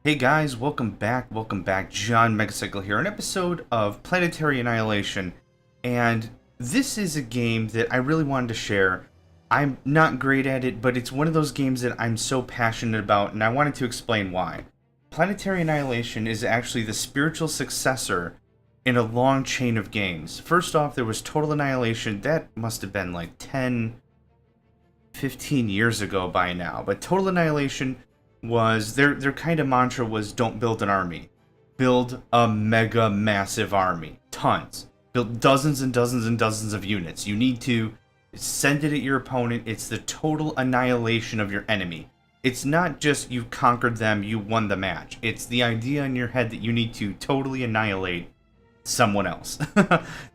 Hey guys, welcome back, John Megacycle here, an episode of Planetary Annihilation, and this is a game that I really wanted to share. I'm not great at it, but it's one of those games that I'm so passionate about, and I wanted to explain why. Planetary Annihilation is actually the spiritual successor in a long chain of games. First off, there was Total Annihilation. That must have been like 10, 15 years ago by now, but Total Annihilation was their kind of mantra was don't build an army, build a mega massive army, tons, build dozens and dozens and dozens of units. You need to send it at your opponent. It's the total annihilation of your enemy. It's not just you conquered them, you won the match. It's the idea in your head that you need to totally annihilate someone else.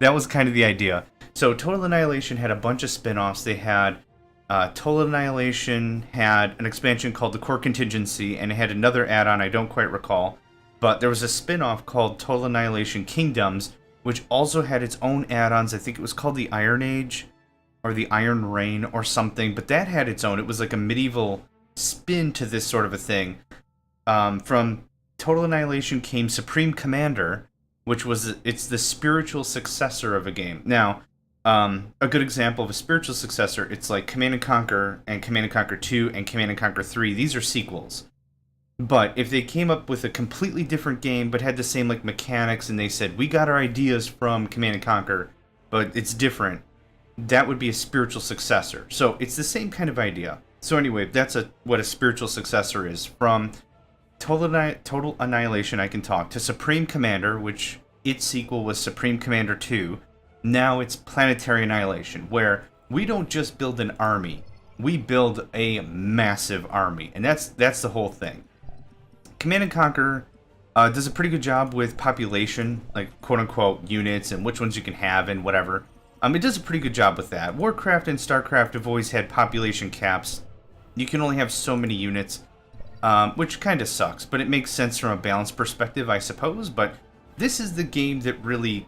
That was kind of the idea. So Total Annihilation had a bunch of spin-offs. They had Total Annihilation had an expansion called the Core Contingency, and it had another add-on I don't quite recall. But there was a spin-off called Total Annihilation Kingdoms, which also had its own add-ons. I think it was called the Iron Age, or the Iron Reign, or something. But that had its own. It was like a medieval spin to this sort of a thing. From Total Annihilation came Supreme Commander, which was it's the spiritual successor of a game. Now, a good example of a spiritual successor, it's like Command & Conquer and Command & Conquer 2 and Command & Conquer 3. These are sequels. But if they came up with a completely different game but had the same like mechanics and they said, we got our ideas from Command & Conquer, but it's different, that would be a spiritual successor. So it's the same kind of idea. So anyway, that's what a spiritual successor is. From Total Annihilation, I can talk, to Supreme Commander, which its sequel was Supreme Commander 2. Now it's Planetary Annihilation, where we don't just build an army, we build a massive army, and that's the whole thing. Command & Conquer does a pretty good job with population, like quote-unquote units and which ones you can have and whatever. It does a pretty good job with that. Warcraft and Starcraft have always had population caps. You can only have so many units, which kind of sucks, but it makes sense from a balance perspective, I suppose. But this is the game that really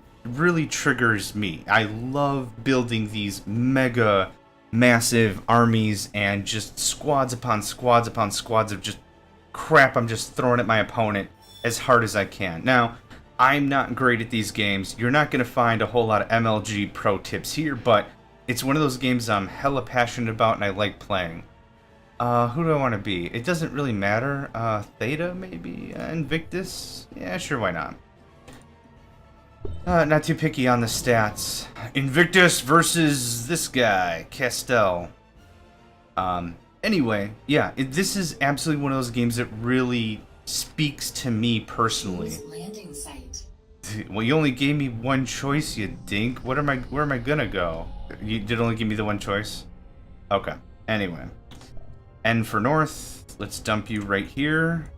triggers me. I love building these mega massive armies and just squads upon squads upon squads of just crap I'm just throwing at my opponent as hard as I can. Now, I'm not great at these games. You're not going to find a whole lot of MLG pro tips here, but it's one of those games I'm hella passionate about and I like playing. Who do I want to be? It doesn't really matter. Theta, maybe? Invictus? Yeah, sure, why not? Not too picky on the stats. Invictus versus this guy, Castell. Anyway, yeah, this is absolutely one of those games that really speaks to me personally. Landing site. Well, you only gave me one choice, you dink. Where am I gonna go? You did only give me the one choice? Okay. Anyway. And for North, let's dump you right here.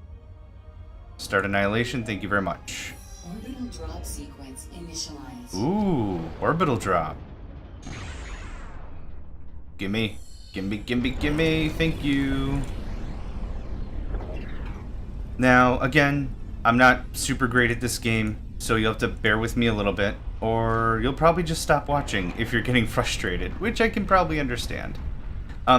Start Annihilation, thank you very much. Orbital drop sequence initialized. Ooh, orbital drop. Gimme, thank you. Now, again, I'm not super great at this game, so you'll have to bear with me a little bit, or you'll probably just stop watching if you're getting frustrated, which I can probably understand.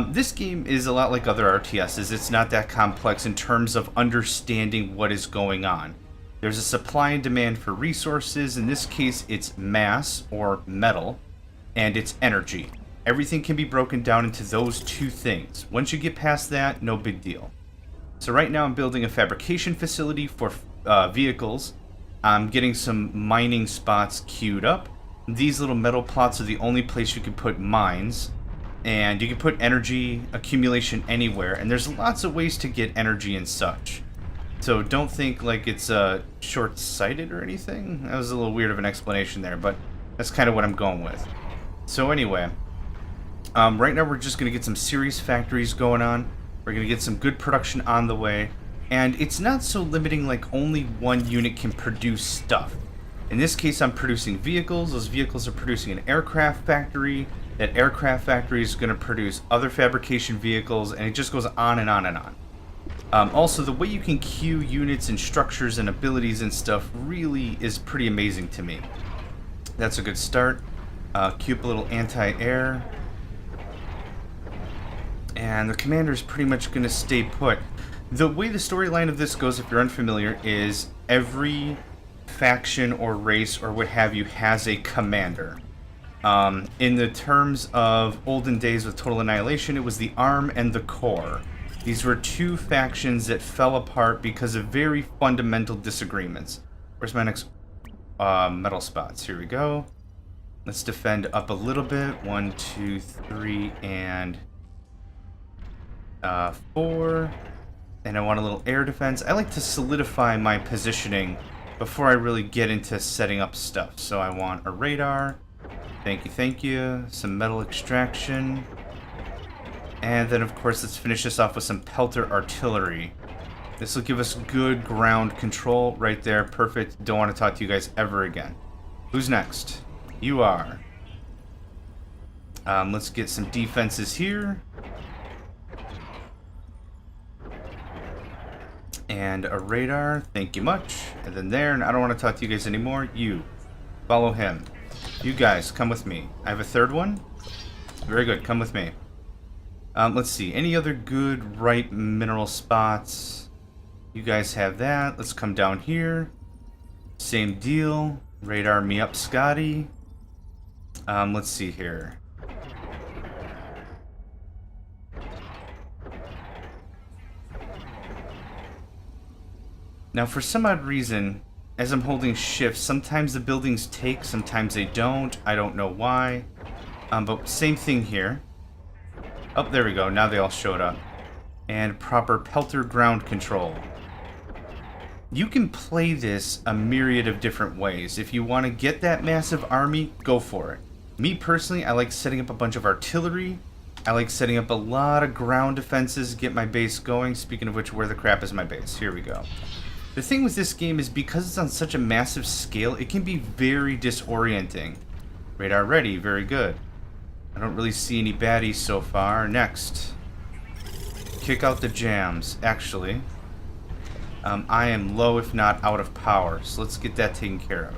This game is a lot like other RTSs. It's not that complex in terms of understanding what is going on. There's a supply and demand for resources. In this case, it's mass, or metal, and it's energy. Everything can be broken down into those two things. Once you get past that, no big deal. So right now I'm building a fabrication facility for vehicles. I'm getting some mining spots queued up. These little metal plots are the only place you can put mines. And you can put energy accumulation anywhere. And there's lots of ways to get energy and such. So don't think like it's short-sighted or anything. That was a little weird of an explanation there, but that's kind of what I'm going with. So anyway, right now we're just going to get some serious factories going on. We're going to get some good production on the way. And it's not so limiting like only one unit can produce stuff. In this case, I'm producing vehicles. Those vehicles are producing an aircraft factory. That aircraft factory is going to produce other fabrication vehicles, and it just goes on and on and on. Also, the way you can queue units and structures and abilities and stuff really is pretty amazing to me. That's a good start. Queue up a little anti-air. And the commander is pretty much going to stay put. The way the storyline of this goes, if you're unfamiliar, is every faction or race or what have you has a commander. In the terms of olden days with Total Annihilation, it was the Arm and the Core. These were two factions that fell apart because of very fundamental disagreements. Where's my next metal spots? Here we go. Let's defend up a little bit. 1, 2, 3, and 4. And I want a little air defense. I like to solidify my positioning before I really get into setting up stuff. So I want a radar. Thank you, thank you. Some metal extraction. And then, of course, let's finish this off with some pelter artillery. This will give us good ground control right there. Perfect. Don't want to talk to you guys ever again. Who's next? You are. Let's get some defenses here. And a radar. Thank you much. And then there. And I don't want to talk to you guys anymore. You. Follow him. You guys, come with me. I have a third one. Very good. Come with me. Let's see. Any other good right mineral spots? You guys have that. Let's come down here. Same deal. Radar me up, Scotty. Let's see here. Now, for some odd reason, as I'm holding shift, sometimes the buildings take, sometimes they don't. I don't know why. But same thing here. Oh, there we go. Now they all showed up. And proper pelter ground control. You can play this a myriad of different ways. If you want to get that massive army, go for it. Me personally, I like setting up a bunch of artillery. I like setting up a lot of ground defenses, get my base going. Speaking of which, where the crap is my base? Here we go. The thing with this game is because it's on such a massive scale, it can be very disorienting. Radar ready, very good. I don't really see any baddies so far. Next. Kick out the jams. Actually, I am low if not out of power, so let's get that taken care of.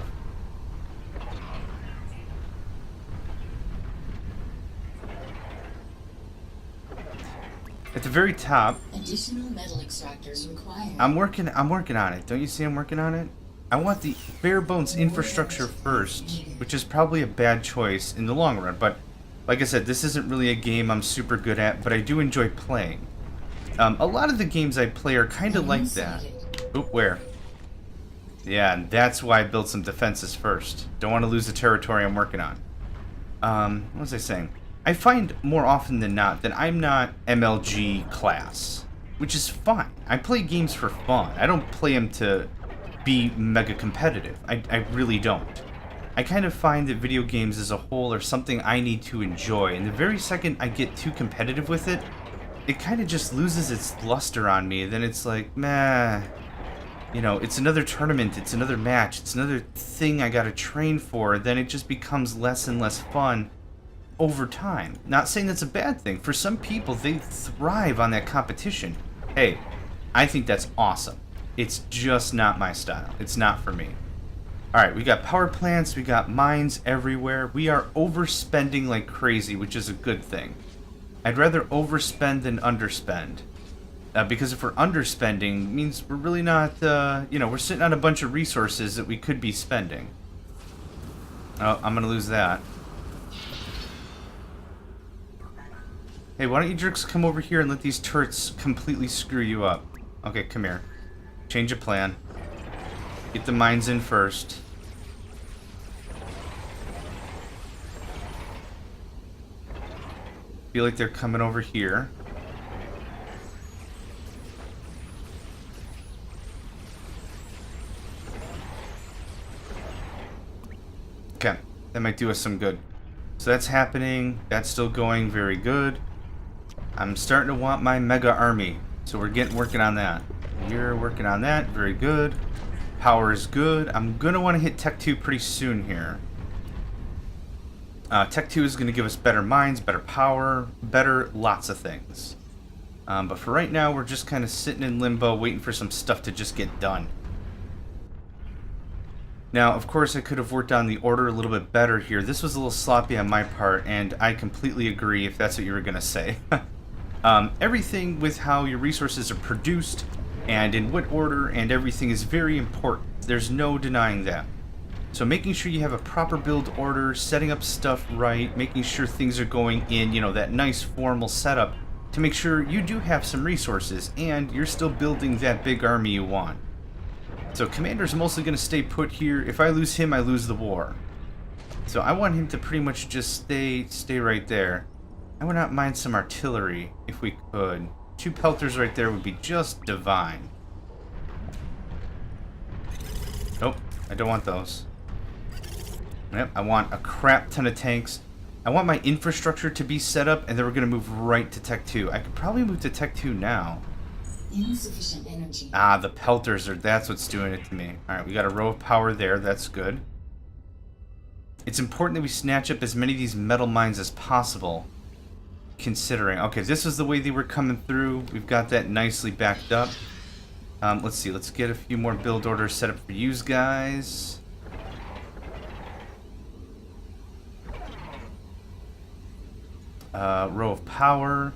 At the very top, Additional metal extractors required. I'm working on it. Don't you see I'm working on it? I want the bare bones infrastructure first, which is probably a bad choice in the long run, but like I said, this isn't really a game I'm super good at, but I do enjoy playing. A lot of the games I play are kind of like that. Oop, where? Yeah, and that's why I built some defenses first. Don't want to lose the territory I'm working on. What was I saying? I find more often than not that I'm not MLG class, which is fine. I play games for fun. I don't play them to be mega competitive. I really don't. I kind of find that video games as a whole are something I need to enjoy, and the very second I get too competitive with it, it kind of just loses its luster on me. Then it's like, meh, you know, it's another tournament, it's another match, it's another thing I gotta train for. Then it just becomes less and less fun over time. Not saying that's a bad thing. For some people, they thrive on that competition. Hey, I think that's awesome. It's just not my style. It's not for me. Alright, we got power plants, we got mines everywhere. We are overspending like crazy, which is a good thing. I'd rather overspend than underspend. Because if we're underspending, it means we're really not, you know, we're sitting on a bunch of resources that we could be spending. Oh, I'm gonna lose that. Hey, why don't you jerks come over here and let these turrets completely screw you up? Okay, come here. Change of plan. Get the mines in first. Feel like they're coming over here. Okay, that might do us some good. So that's happening. That's still going very good. I'm starting to want my mega army. So we're working on that. You're working on that. Very good. Power is good. I'm going to want to hit Tech 2 pretty soon here. Tech 2 is going to give us better mines, better power, better lots of things. But for right now, we're just kind of sitting in limbo, waiting for some stuff to just get done. Now, of course, I could have worked on the order a little bit better here. This was a little sloppy on my part, and I completely agree if that's what you were going to say. Everything with how your resources are produced and in what order and everything is very important. There's no denying that. So making sure you have a proper build order, setting up stuff right, making sure things are going in, that nice formal setup to make sure you do have some resources and you're still building that big army you want. So Commander's mostly going to stay put here. If I lose him, I lose the war. So I want him to pretty much just stay right there. I would not mind some artillery if we could. 2 pelters right there would be just divine. Nope, I don't want those. Yep, I want a crap ton of tanks. I want my infrastructure to be set up, and then we're going to move right to Tech 2. I could probably move to Tech 2 now. Insufficient energy. Ah, the pelters that's what's doing it to me. Alright, we got a row of power there. That's good. It's important that we snatch up as many of these metal mines as possible. Considering. Okay, this is the way they were coming through. We've got that nicely backed up. Let's see. Let's get a few more build orders set up for you guys. Row of power.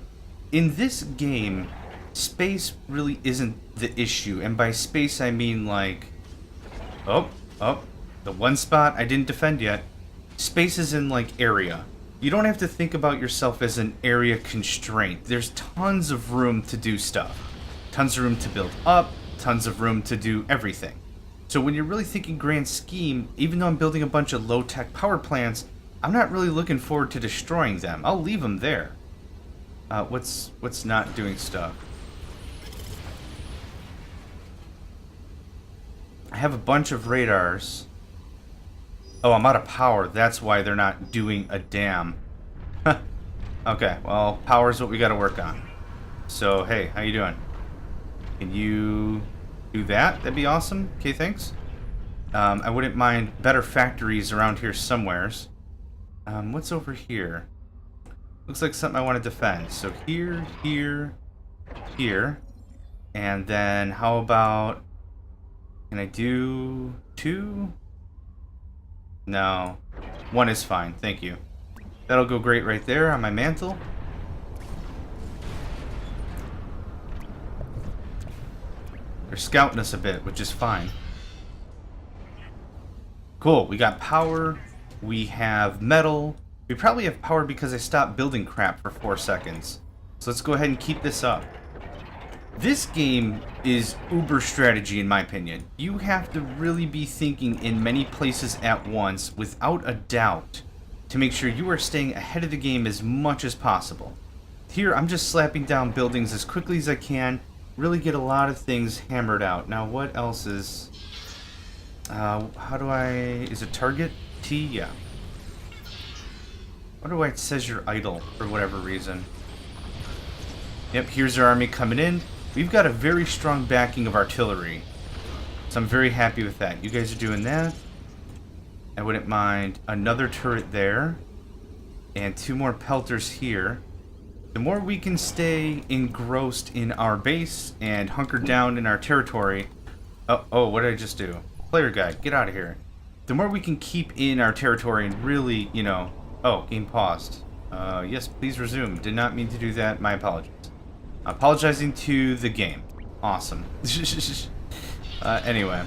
In this game, space really isn't the issue. And by space, I mean like... Oh, the one spot I didn't defend yet. Space is in like area. You don't have to think about yourself as an area constraint. There's tons of room to do stuff. Tons of room to build up, tons of room to do everything. So when you're really thinking grand scheme, even though I'm building a bunch of low-tech power plants, I'm not really looking forward to destroying them. I'll leave them there. What's not doing stuff? I have a bunch of radars. Oh, I'm out of power. That's why they're not doing a damn. Okay, well, power is what we got to work on. So, hey, how you doing? Can you do that? That'd be awesome. Okay, thanks. I wouldn't mind better factories around here somewheres. What's over here? Looks like something I want to defend. So here, here, here. And then how about... Can I do 2? No. 1 is fine, thank you. That'll go great right there on my mantle. They're scouting us a bit, which is fine. Cool, we got power, we have metal. We probably have power because I stopped building crap for 4 seconds. So let's go ahead and keep this up. This game is uber strategy in my opinion. You have to really be thinking in many places at once without a doubt to make sure you are staying ahead of the game as much as possible. Here I'm just slapping down buildings as quickly as I can, really get a lot of things hammered out. Now what else is... how do I... Is it target? T? Yeah. I wonder why it says you're idle for whatever reason. Yep, here's our army coming in. We've got a very strong backing of artillery. So I'm very happy with that. You guys are doing that. I wouldn't mind another turret there. And 2 more pelters here. The more we can stay engrossed in our base and hunkered down in our territory... Oh, what did I just do? Player guide, get out of here. The more we can keep in our territory and really, Oh, game paused. Yes, please resume. Did not mean to do that. My apologies. Apologizing to the game. Awesome. Anyway.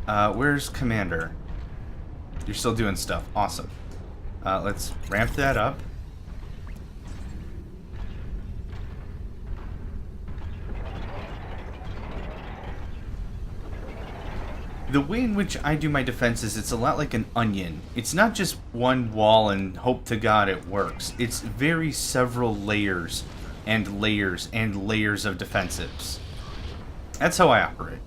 Where's Commander? You're still doing stuff. Awesome. Let's ramp that up. The way in which I do my defenses, it's a lot like an onion. It's not just one wall and hope to God it works. It's very several layers and layers and layers of defensives. That's how I operate.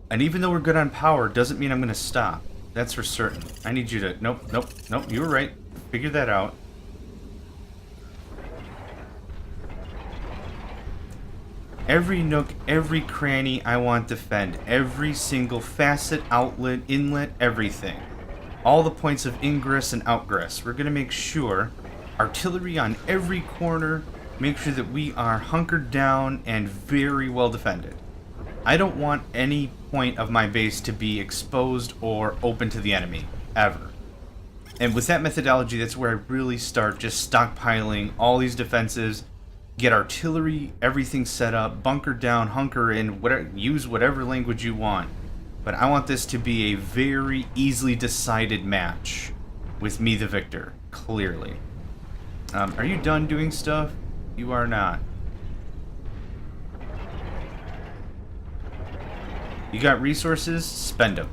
And even though we're good on power, doesn't mean I'm going to stop. That's for certain. I need you to... Nope. You were right. Figure that out. Every nook, every cranny I want to defend. Every single facet, outlet, inlet, everything. All the points of ingress and outgress. We're going to make sure artillery on every corner. Make sure that we are hunkered down and very well defended. I don't want any point of my base to be exposed or open to the enemy. Ever. And with that methodology, that's where I really start just stockpiling all these defensives, get artillery, everything set up, bunker down, hunker in, whatever, use whatever language you want. But I want this to be a very easily decided match with me the victor, clearly. Are you done doing stuff? You are not. You got resources? Spend them.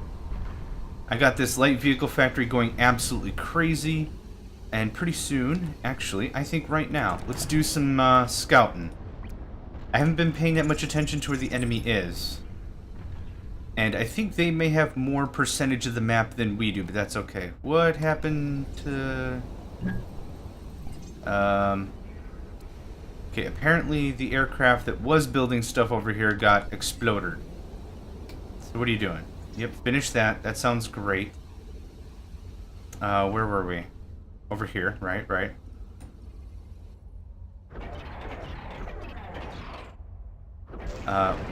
I got this light vehicle factory going absolutely crazy. And pretty soon, actually, I think right now, let's do some scouting. I haven't been paying that much attention to where the enemy is. And I think they may have more percentage of the map than we do, but that's okay. What happened to... Okay, apparently the aircraft that was building stuff over here got exploded. So what are you doing? Yep, finish that. That sounds great. Where were we? Over here, right.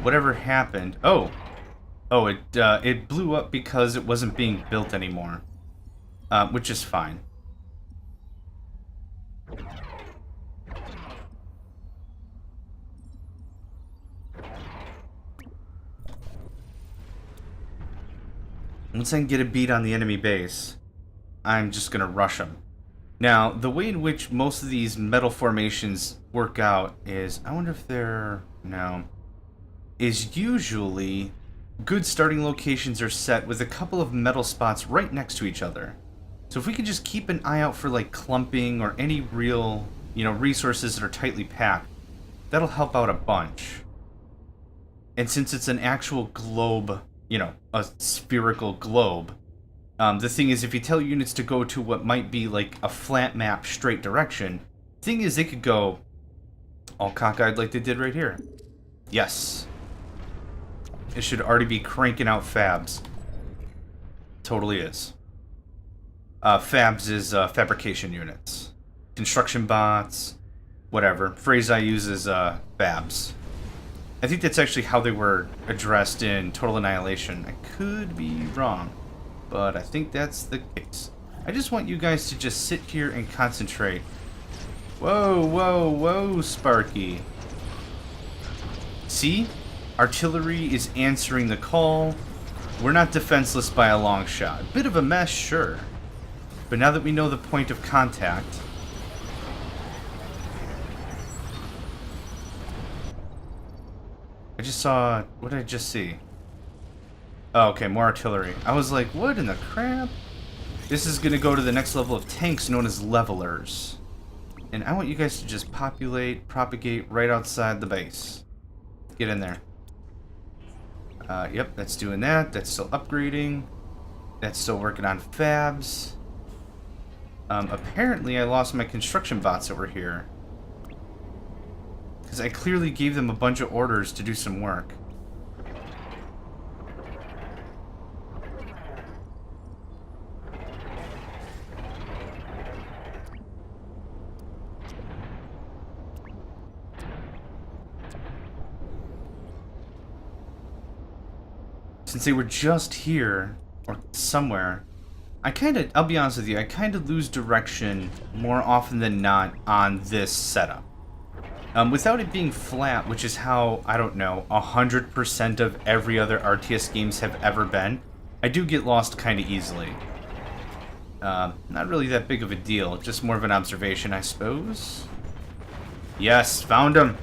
Whatever happened... Oh, it blew up because it wasn't being built anymore. Which is fine. Once I can get a beat on the enemy base, I'm just gonna rush them. Now, the way in which most of these metal formations work out is... I wonder if they're... No. Is usually... good starting locations are set with a couple of metal spots right next to each other. So if we could just keep an eye out for like clumping or any real, resources that are tightly packed, that'll help out a bunch. And since it's an actual globe, a spherical globe, the thing is, if you tell units to go to what might be like a flat map straight direction, the thing is they could go all cockeyed like they did right here. Yes. It should already be cranking out fabs. Totally is. Fabs is fabrication units. Construction bots, whatever. Phrase I use is fabs. I think that's actually how they were addressed in Total Annihilation. I could be wrong, but I think that's the case. I just want you guys to just sit here and concentrate. Whoa, Sparky. See? Artillery is answering the call. We're not defenseless by a long shot. Bit of a mess, sure. But now that we know the point of contact... I just saw... What did I just see? Oh, okay, more artillery. I was like, what in the crap? This is going to go to the next level of tanks known as levelers. And I want you guys to just propagate right outside the base. Get in there. Yep, that's doing that. That's still upgrading. That's still working on fabs. Apparently I lost my construction bots over here. Because I clearly gave them a bunch of orders to do some work. Since they were just here, or somewhere, I'll be honest with you, I kind of lose direction more often than not on this setup. Without it being flat, which is how, I don't know, 100% of every other RTS games have ever been, I do get lost kind of easily. Not really that big of a deal, just more of an observation, I suppose. Yes, found them!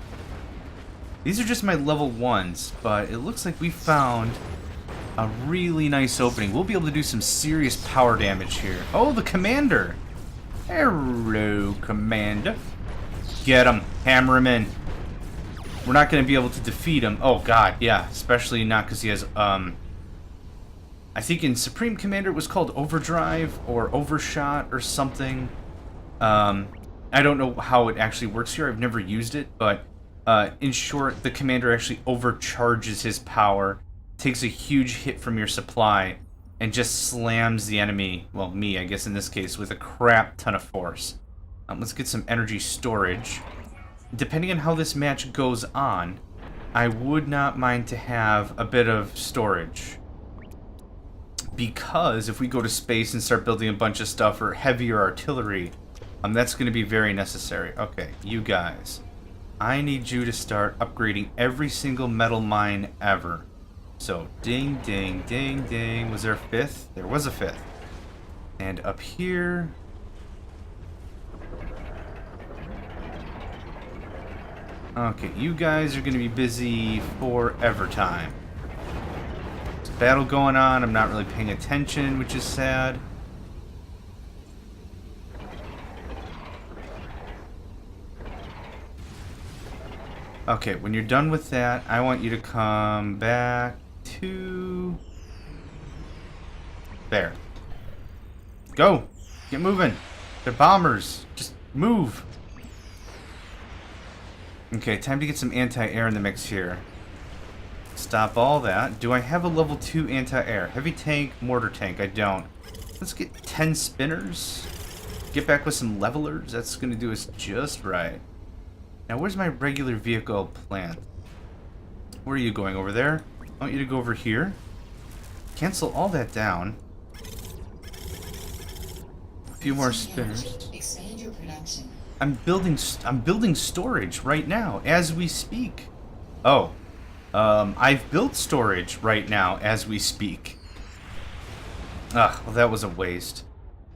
These are just my level 1s, but it looks like we found a really nice opening. We'll be able to do some serious power damage here. Oh, the commander! Hello, commander. Get him. Hammer him in. We're not going to be able to defeat him. Oh, God, yeah. Especially not because he has, I think in Supreme Commander it was called Overdrive or Overshot or something. I don't know how it actually works here. I've never used it, but in short, the commander actually overcharges his power, takes a huge hit from your supply, and just slams the enemy, well, me, I guess in this case, with a crap ton of force. Let's get some energy storage. Depending on how this match goes on, I would not mind to have a bit of storage. because if we go to space and start building a bunch of stuff for heavier artillery, that's going to be very necessary. Okay, you guys. I need you to start upgrading every single metal mine ever. So, ding, ding, ding, ding. Was there a fifth? There was a fifth. And up here... Okay, you guys are going to be busy forever time. There's a battle going on. I'm not really paying attention, which is sad. Okay, when you're done with that, I want you to come back to... there. Go! Get moving! They're bombers! Just move! Okay, time to get some anti-air in the mix here. Stop all that. Do I have a level 2 anti-air? Heavy tank, mortar tank. I don't. Let's get 10 spinners. Get back with some levelers. That's going to do us just right. Now, where's my regular vehicle plant? Where are you going? Over there? I want you to go over here. Cancel all that down. A few more spinners. Expand your production. I'm building storage right now as we speak. Oh, I've built storage right now as we speak. Ugh, well that was a waste.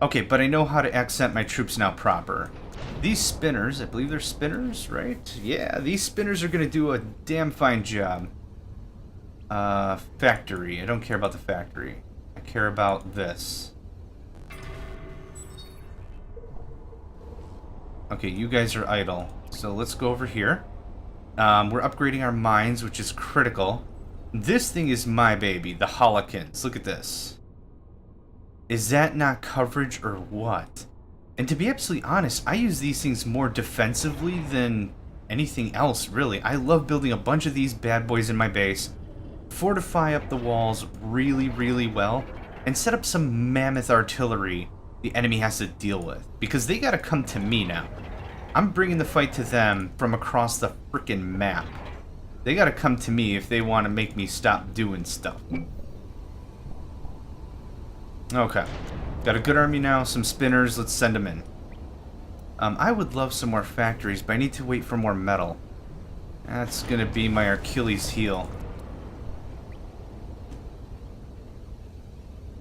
Okay, but I know how to accent my troops now proper. These spinners, I believe they're spinners, right? Yeah, these spinners are gonna do a damn fine job. Factory. I don't care about the factory. I care about this. Okay, you guys are idle. So let's go over here. We're upgrading our mines, which is critical. This thing is my baby, the Holokins. Look at this. Is that not coverage or what? And to be absolutely honest, I use these things more defensively than anything else, really. I love building a bunch of these bad boys in my base, fortify up the walls really, really well, and set up some mammoth artillery the enemy has to deal with. Because they gotta come to me now. I'm bringing the fight to them from across the frickin' map. They gotta come to me if they want to make me stop doing stuff. Okay. Got a good army now, some spinners, let's send them in. I would love some more factories, but I need to wait for more metal. That's gonna be my Achilles heel.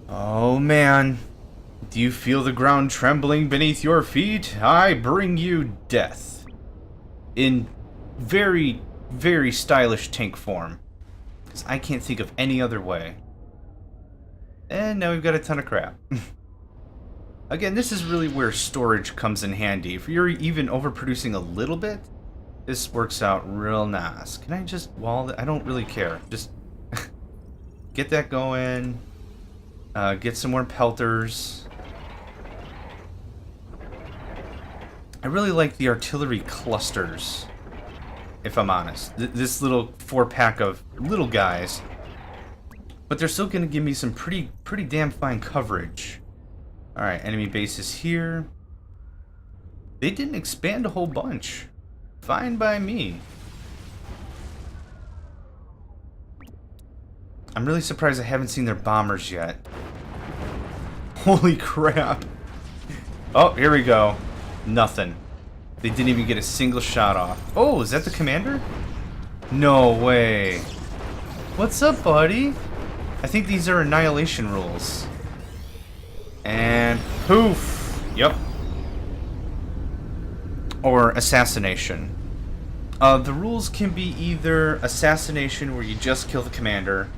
Oh man. Do you feel the ground trembling beneath your feet? I bring you death. In very, very stylish tank form. Because I can't think of any other way. And now we've got a ton of crap. Again, this is really where storage comes in handy. If you're even overproducing a little bit, this works out real nice. Can I just wall it? I don't really care. Just get that going. Get some more pelters. I really like the artillery clusters, if I'm honest. This little 4-pack of little guys. But they're still going to give me some pretty damn fine coverage. Alright, enemy base is here. They didn't expand a whole bunch. Fine by me. I'm really surprised I haven't seen their bombers yet. Holy crap. Oh, here we go. Nothing. They didn't even get a single shot off. Oh, is that the commander? No way. What's up, buddy? I think these are annihilation rules. And poof. Yep. Or assassination. The rules can be either assassination, where you just kill the commander.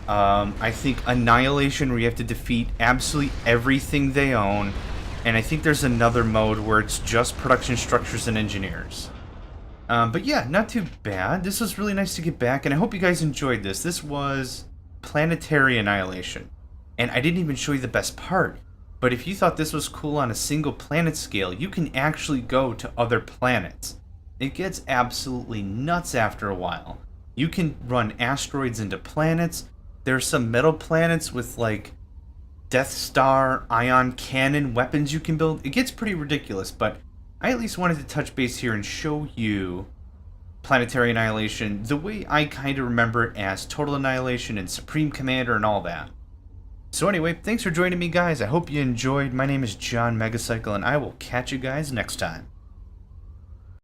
I think annihilation, where you have to defeat absolutely everything they own. And I think there's another mode where it's just production structures and engineers. But yeah, not too bad. This was really nice to get back, and I hope you guys enjoyed this. This was Planetary Annihilation. And I didn't even show you the best part. But if you thought this was cool on a single planet scale, you can actually go to other planets. It gets absolutely nuts after a while. You can run asteroids into planets. There are some metal planets with like Death Star, ion cannon weapons you can build. It gets pretty ridiculous, but I at least wanted to touch base here and show you Planetary Annihilation the way I kind of remember it as Total Annihilation and Supreme Commander and all that. So anyway, thanks for joining me, guys. I hope you enjoyed. My name is John Megacycle, and I will catch you guys next time.